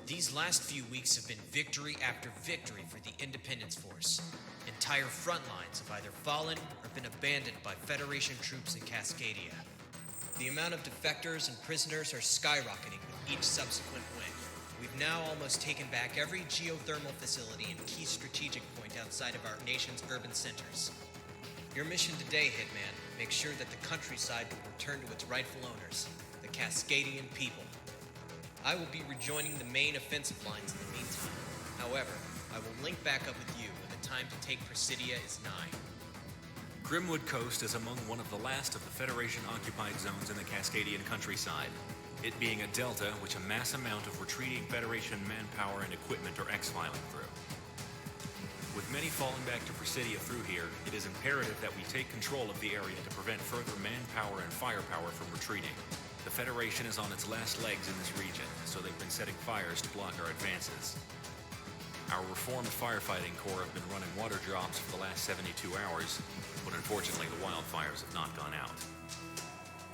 These last few weeks have been victory after victory for the Independence Force. Entire front lines have either fallen or been abandoned by Federation troops in Cascadia. The amount of defectors and prisoners are skyrocketing with each subsequent win. We've now almost taken back every geothermal facility and key strategic point outside of our nation's urban centers. Your mission today, Hitman, make sure that the countryside will return to its rightful owners, the Cascadian people. I will be rejoining the main offensive lines in the meantime. However, I will link back up with you when the time to take Presidia is nigh. Grimwood Coast is among one of the last of the Federation-occupied zones in the Cascadian countryside, it being a delta which a mass amount of retreating Federation manpower and equipment are exfiling through. With many falling back to Presidia through here, it is imperative that we take control of the area to prevent further manpower and firepower from retreating. The Federation is on its last legs in this region, so they've been setting fires to block our advances. Our reformed firefighting corps have been running water drops for the last 72 hours, but unfortunately the wildfires have not gone out.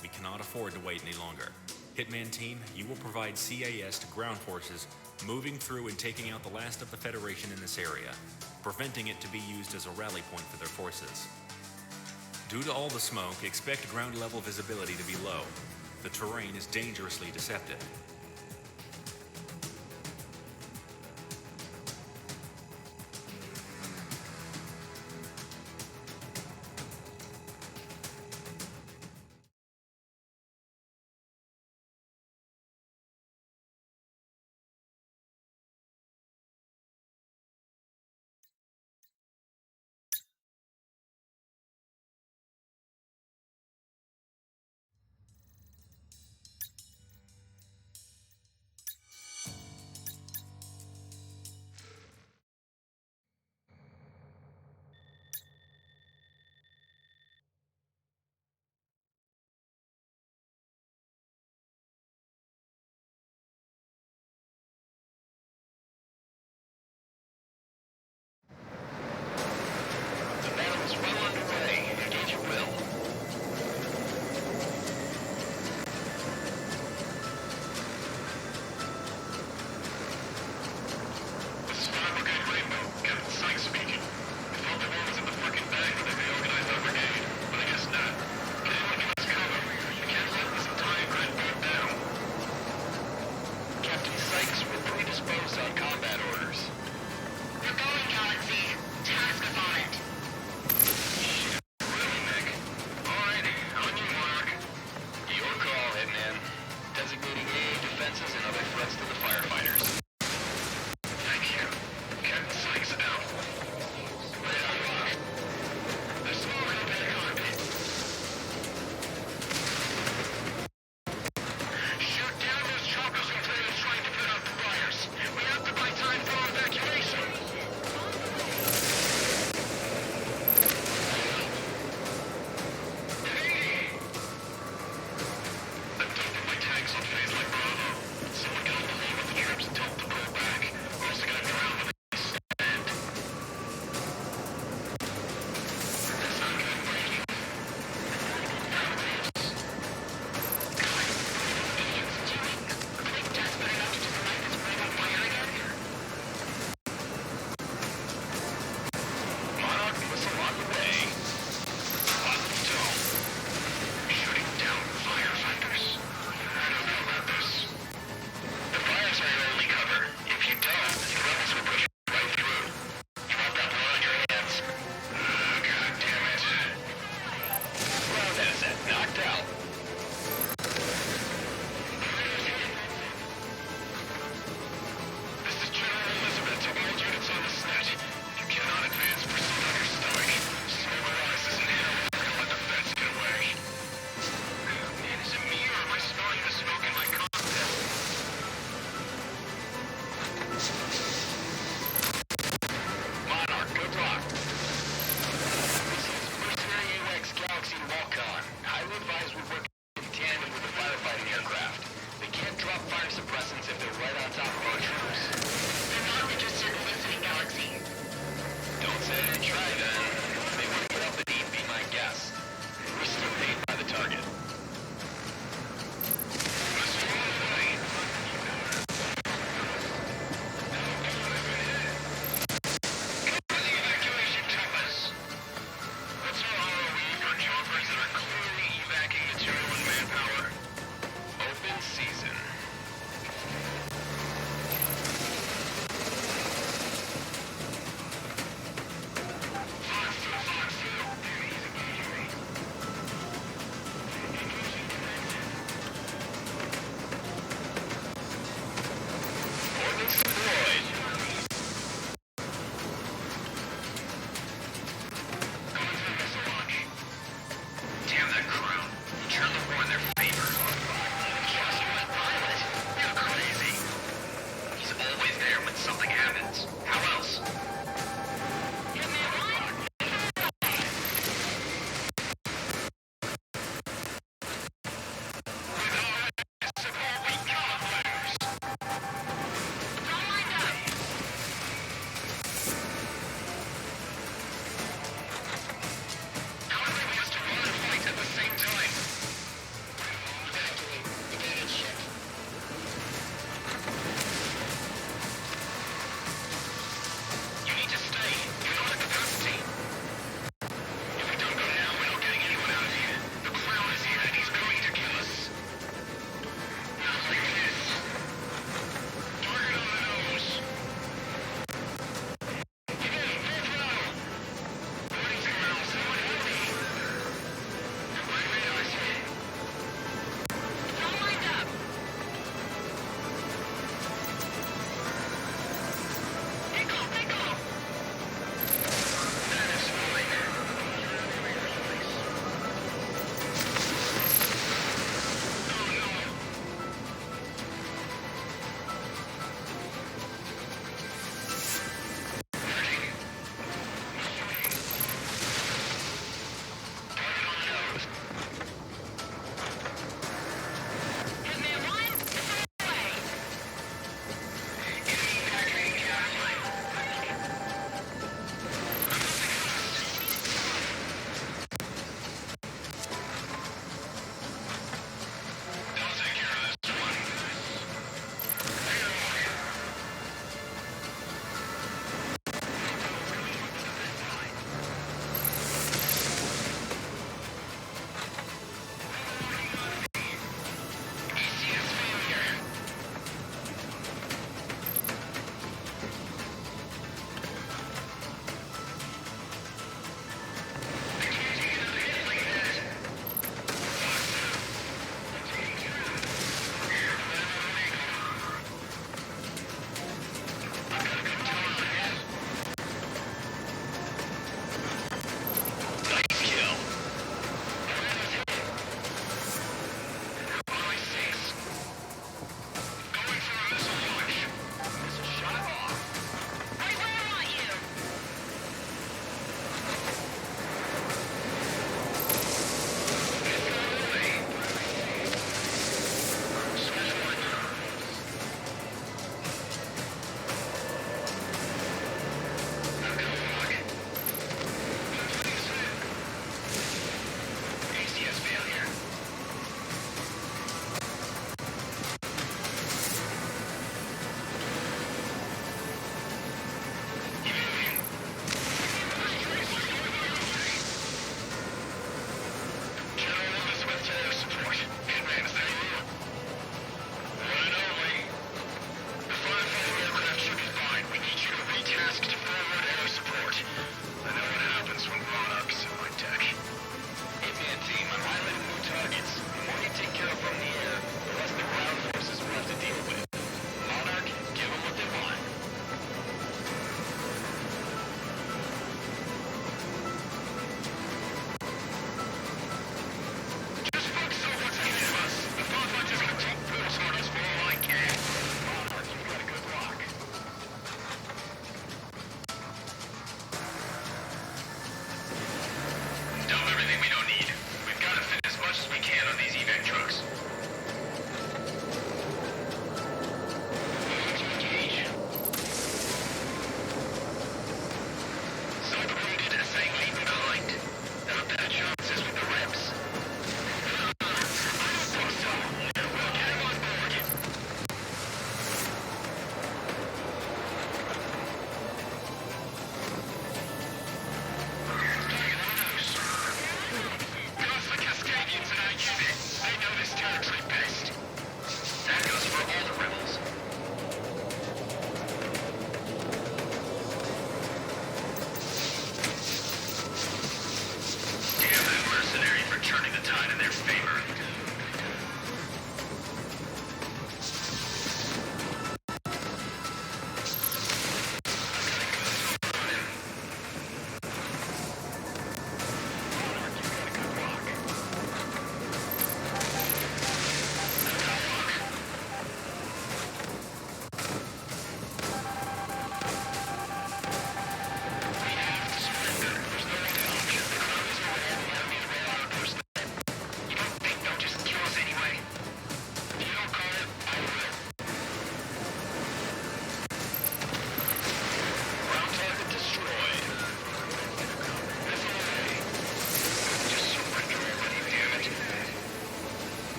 We cannot afford to wait any longer. Hitman Team, you will provide CAS to ground forces, moving through and taking out the last of the Federation in this area, preventing it to be used as a rally point for their forces. Due to all the smoke, expect ground level visibility to be low. The terrain is dangerously deceptive. Tanks on phase like Bravo. Someone get on the low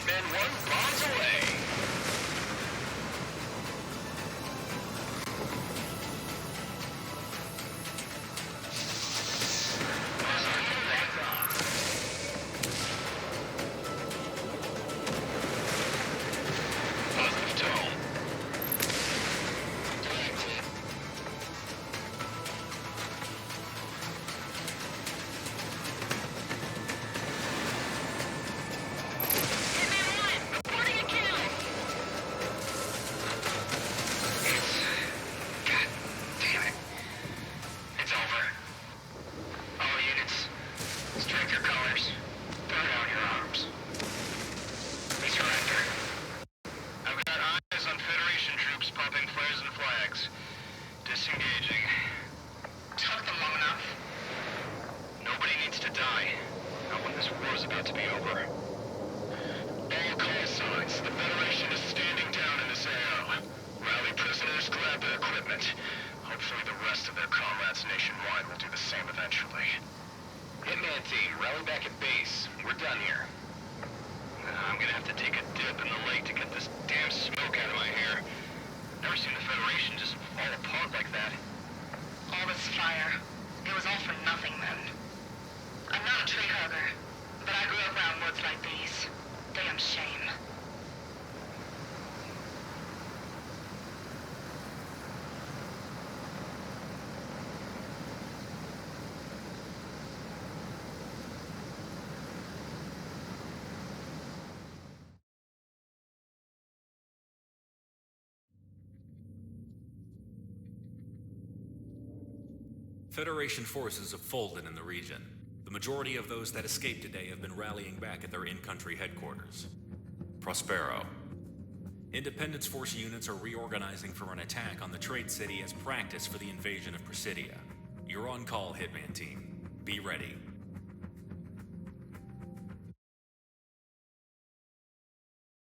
Hitman 1 bombs away. Positive tone. God damn it. It's over. All units, strike your colors. Throw down your arms. We surrender. I've got eyes on Federation troops popping flares and flags. Disengaging. Took them long enough. Nobody needs to die. Not when this war is about to be over. All call signs. The Federation is standing down in this AO. Rally prisoners, grab their equipment. Hopefully the rest of their comrades nationwide will do the same eventually. Hitman team, rally back at base. We're done here. I'm gonna have to take a dip in the lake to get this damn smoke out of my hair. Never seen the Federation just fall apart like that. All this fire. It was all for nothing then. I'm not a tree hugger, but I grew up around woods like these. Damn shame. Federation forces have folded in the region. The majority of those that escaped today have been rallying back at their in-country headquarters. Prospero. Independence Force units are reorganizing for an attack on the Trade City as practice for the invasion of Presidia. You're on call, Hitman team. Be ready.